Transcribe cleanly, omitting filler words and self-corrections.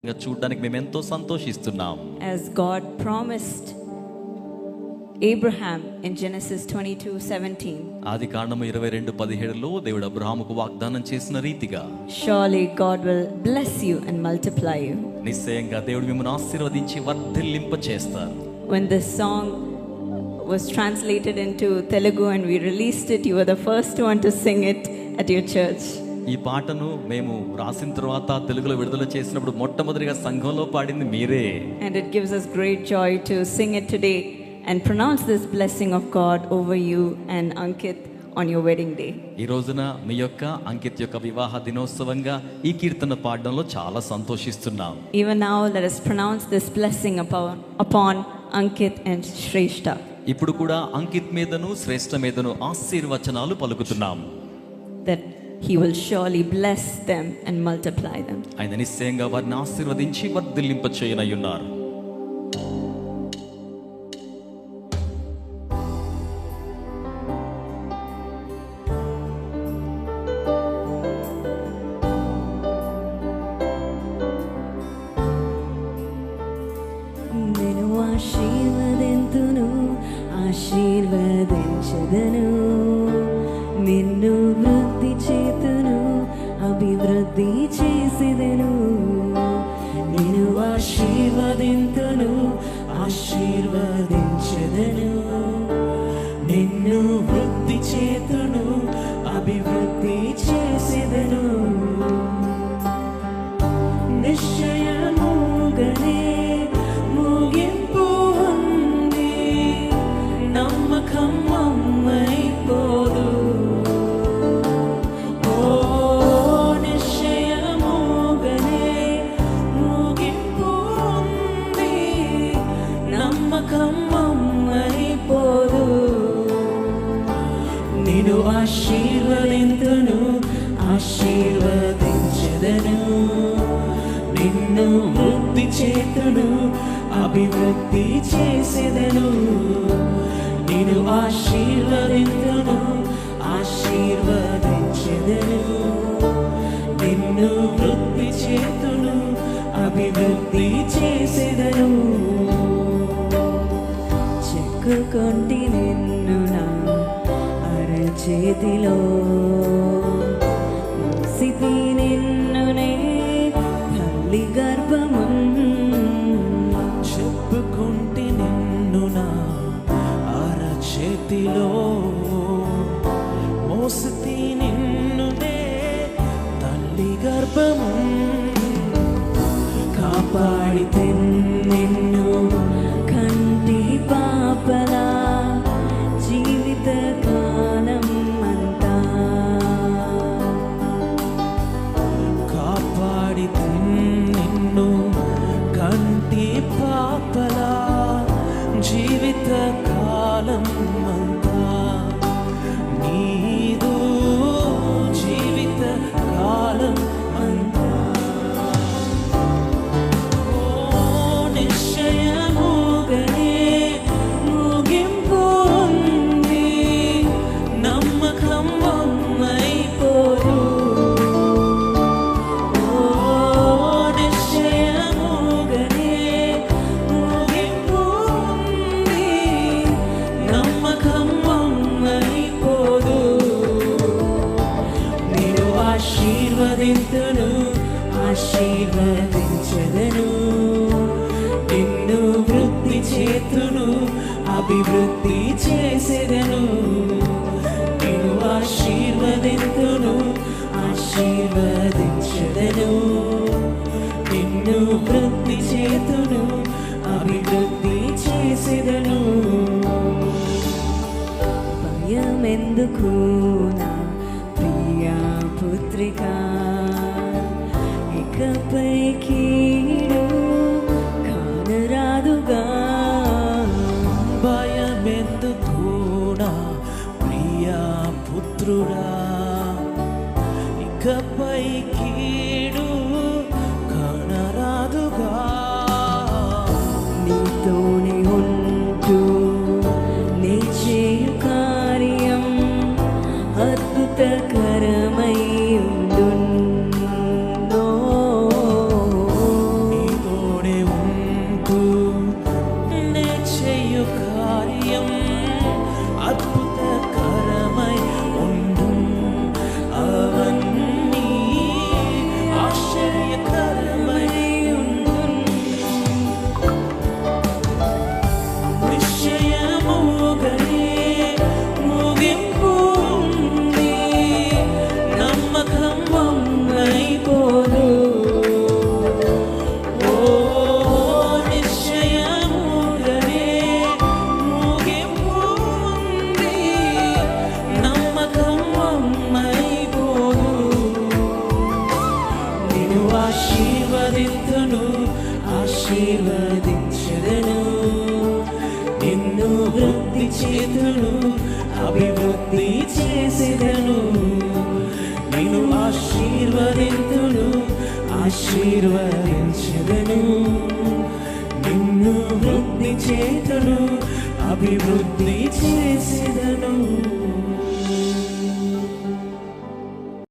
చూడడానికి మేము ఎంతో సంతోషిస్తున్నాం. As God promised Abraham in Genesis 22:17. ఆదికాండము 22:17లో దేవుడు అబ్రహాముకు వాగ్దానం చేసిన రీతిగా Surely God will bless you and multiply you. నిశ్చయంగా దేవుడు మిమ్మల్ని ఆశీర్వదించి వర్ధిల్లింప చేస్తారు. When this song was translated into Telugu and we released it, you were the first one to sing it at your church. ఈ పాటను మేము రాసిన తర్వాత తెలుగులో విడుదల చేసినప్పుడు మొట్టమొదటిగా సంఘంలో పాడింది మీరే. And it gives us great joy to sing it today and pronounce this blessing of God over you and Ankit on your wedding day. ఈ రోజున మీ యొక్క అంకిత్ యొక్క వివాహ దినోత్సవంగా ఈ కీర్తన పాడడంలో చాలా సంతోషిస్తున్నాం. Even now let us pronounce this blessing upon Ankit and Shrestha. ఇప్పుడు కూడా అంకిత్ మీదను శ్రేష్ఠ మీదను ఆశీర్వచనాలు పలుకుతున్నాం. That he will surely bless them and multiply them. ఆయన నిశ్చయంగా వారిని ఆశీర్వదించి వర్ధిల్లింప చేయనయ్యున్నారు. నేను ఆశీర్వదింతును ఆశీర్వదించదను, నిన్ను వృద్ధి చేతును అభివృద్ధి చేసేదను. నేను ఆశీర్వదింతును ఆశీర్వదించదను, నిన్ను వృద్ధి చేతును అభివృద్ధి చేసేదను. నిశ్చయముగనే ముగింపు ఉంది, నమ్మకం అమ్మైపోదు. ఓ నిశ్చయముగనే ముగింపు ఉంది, నమ్మకం అమ్మైపోదు. నిన్ను ఆశీర్వదింతును ఆశీర్వదించదను, నిన్ను వృద్ధి చేతును అభివృద్ధి చేసేదను. నిన్ను ఆశీర్వదింతును ఆశీర్వదించెదను, నిన్ను వృద్ధి చేతును అభివృద్ధి చేసేదను. చెక్కుకొంటి నిన్ను నా అరచేతిలో, మోసితి నిన్నునే తల్లి గర్భము. చెప్పుకుంటే నిన్ను నా అరచేతిలో, మోసితి నిన్నునే తల్లి గర్భము. కాపాడితే నిన్ను కంటి పాపలా జీవిత కాలం అంతా. కాపాడితే నిన్ను కంటి పాపలా జీవిత కాలం అంతా. నీదు జీవిత కాలం అంతా. ఓ నిశ్చయముగనే ముగింపు ఉంది, నమ్మకం అమ్మైపోదు. ఓ నిశ్చయముగనే ముగింపు ఉంది, నమ్మకం అమ్మైపోదు. నేను ఆశీర్వదింతును ఆశీర్వదించదను, నిన్ను వృద్ధి చేతును అభివృద్ధి చేసేదను. నేను ఆశీర్వదింతును ఆశీర్వదించదను, నిన్ను వృద్ధి చేతును అభివృద్ధి చేసేదను. భయమెందుకు నా ప్రియా పుత్రిక, ఇకపై కీడు కానరాదుగా. భయమెందుకు నా ప్రియా పుత్రుడా, ఇకపై కీడు కానరాదుగా. నీతోనే ఉంటూ నీ చేయు కార్యం అద్భుతకరమై ఉండును. ఆశీర్వదించెదను, నిన్ను వృద్ధి చేతును అభివృద్ధి చేసేదను. నేను ఆశీర్వదింతును, ఆశీర్వదించెదను, నిన్ను వృద్ధి చేతును అభివృద్ధి చేసేదను.